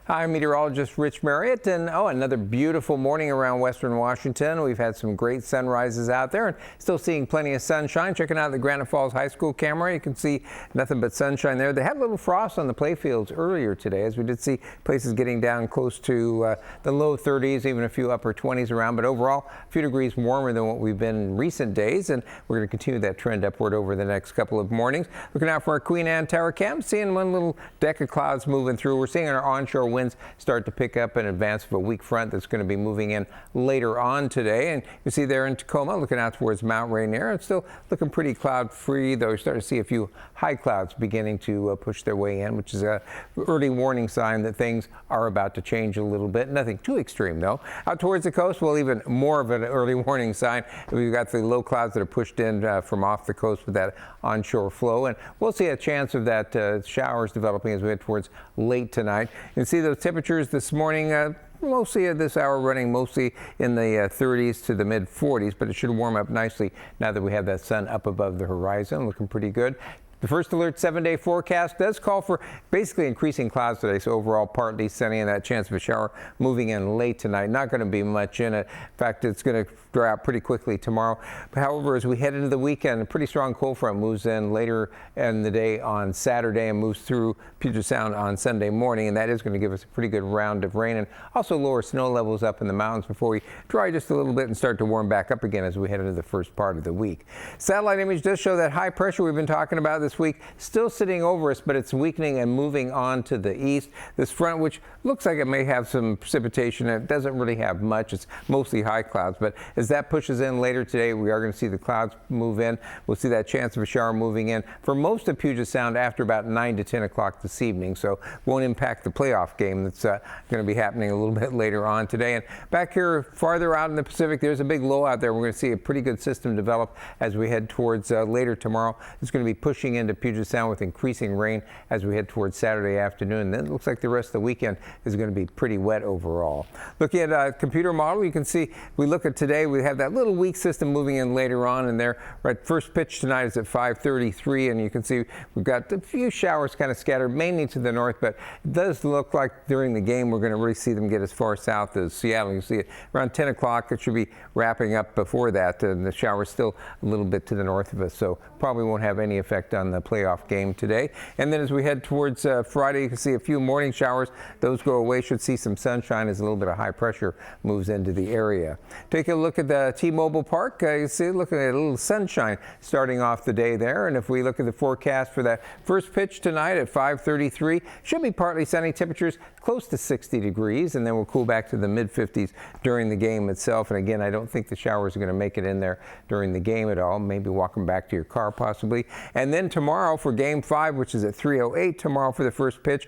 Hi, meteorologist Rich Marriott, and another beautiful morning around western Washington. We've had some great sunrises out there and still seeing plenty of sunshine. Checking out the Granite Falls High School camera, you can see nothing but sunshine there. They had a little frost on the playfields earlier today, as we did see places getting down close to the low 30s, even a few upper 20s around, but overall a few degrees warmer than what we've been in recent days, and we're going to continue that trend upward over the next couple of mornings. Looking out for our Queen Anne Tower cam, seeing one little deck of clouds moving through. We're seeing our onshore winds start to pick up in advance of a weak front that's going to be moving in later on today. And you see there in Tacoma, looking out towards Mount Rainier, it's still looking pretty cloud free, though you're starting to see a few high clouds beginning to push their way in, which is a early warning sign that things are about to change a little bit. Nothing too extreme though. Out towards the coast, well, even more of an early warning sign. We've got the low clouds that are pushed in from off the coast with that onshore flow, and we'll see a chance of that showers developing as we head towards late tonight. You can see those temperatures this morning, mostly at this hour running mostly in the 30s to the mid 40s, but it should warm up nicely now that we have that sun up above the horizon, looking pretty good. The first alert 7-day forecast does call for basically increasing clouds today, so overall partly sunny and that chance of a shower moving in late tonight. Not going to be much in it. In fact, it's going to dry out pretty quickly tomorrow. However, as we head into the weekend, a pretty strong cold front moves in later in the day on Saturday and moves through Puget Sound on Sunday morning, and that is going to give us a pretty good round of rain and also lower snow levels up in the mountains before we dry just a little bit and start to warm back up again as we head into the first part of the week. Satellite image does show that high pressure we've been talking about this week still sitting over us, but it's weakening and moving on to the east. This front, which looks like it may have some precipitation, it doesn't really have much. It's mostly high clouds, but as that pushes in later today, we are going to see the clouds move in. We'll see that chance of a shower moving in for most of Puget Sound after about 9 to 10 o'clock this evening, so won't impact the playoff game that's going to be happening a little bit later on today. And back here farther out in the Pacific, there's a big low out there. We're going to see a pretty good system develop as we head towards later tomorrow. It's going to be pushing into Puget Sound with increasing rain as we head towards Saturday afternoon. Then it looks like the rest of the weekend is going to be pretty wet overall. Looking at a computer model, you can see we look at today, we have that little weak system moving in later on, and there right first pitch tonight is at 5:33, and you can see we've got a few showers kind of scattered mainly to the north, but it does look like during the game we're going to really see them get as far south as Seattle. You see it around 10 o'clock. It should be wrapping up before that, and the shower's still a little bit to the north of us, so probably won't have any effect on the playoff game today. And then as we head towards Friday, you can see a few morning showers. Those go away. Should see some sunshine as a little bit of high pressure moves into the area. Take a look at the T-Mobile Park. You see, looking at a little sunshine starting off the day there. And if we look at the forecast for that first pitch tonight at 5:33, should be partly sunny, temperatures close to 60 degrees, and then we'll cool back to the mid 50s during the game itself. And again, I don't think the showers are going to make it in there during the game at all. Maybe walking back to your car possibly. And then tomorrow for Game 5, which is at 3:08 tomorrow for the first pitch,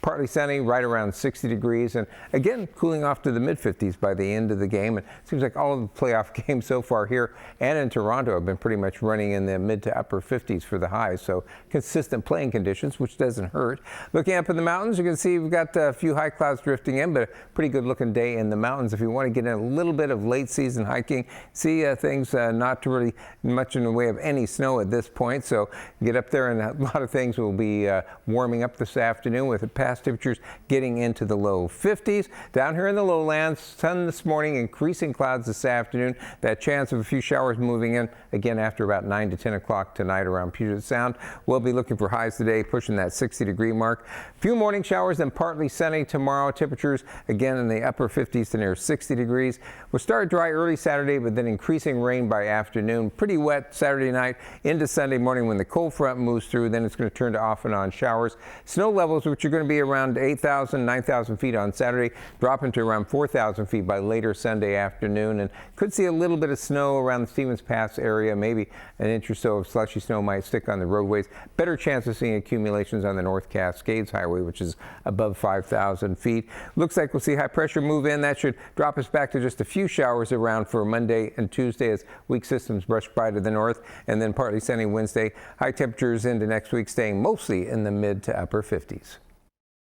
partly sunny, right around 60 degrees, and again cooling off to the mid-50s by the end of the game. And it seems like all of the playoff games so far here and in Toronto have been pretty much running in the mid to upper 50s for the highs, so consistent playing conditions, which doesn't hurt. Looking up in the mountains, you can see we've got a few high clouds drifting in, but a pretty good looking day in the mountains. If you want to get in a little bit of late season hiking, see things not really much in the way of any snow at this point, so get up there, and a lot of things will be warming up this afternoon with a temperatures getting into the low 50s. Down here in the lowlands, sun this morning, increasing clouds this afternoon. That chance of a few showers moving in again after about 9 to 10 o'clock tonight around Puget Sound. We'll be looking for highs today pushing that 60-degree mark. Few morning showers and partly sunny tomorrow. Temperatures again in the upper 50s to near 60 degrees. We'll start dry early Saturday, but then increasing rain by afternoon. Pretty wet Saturday night into Sunday morning when the cold front moves through. Then it's going to turn to off and on showers. Snow levels, which are going to be around 8,000, 9,000 feet on Saturday, dropping to around 4,000 feet by later Sunday afternoon, and could see a little bit of snow around the Stevens Pass area. Maybe an inch or so of slushy snow might stick on the roadways. Better chance of seeing accumulations on the North Cascades Highway, which is above 5,000 feet. Looks like we'll see high pressure move in. That should drop us back to just a few showers around for Monday and Tuesday as weak systems brush by to the north, and then partly sunny Wednesday. High temperatures into next week staying mostly in the mid to upper 50s.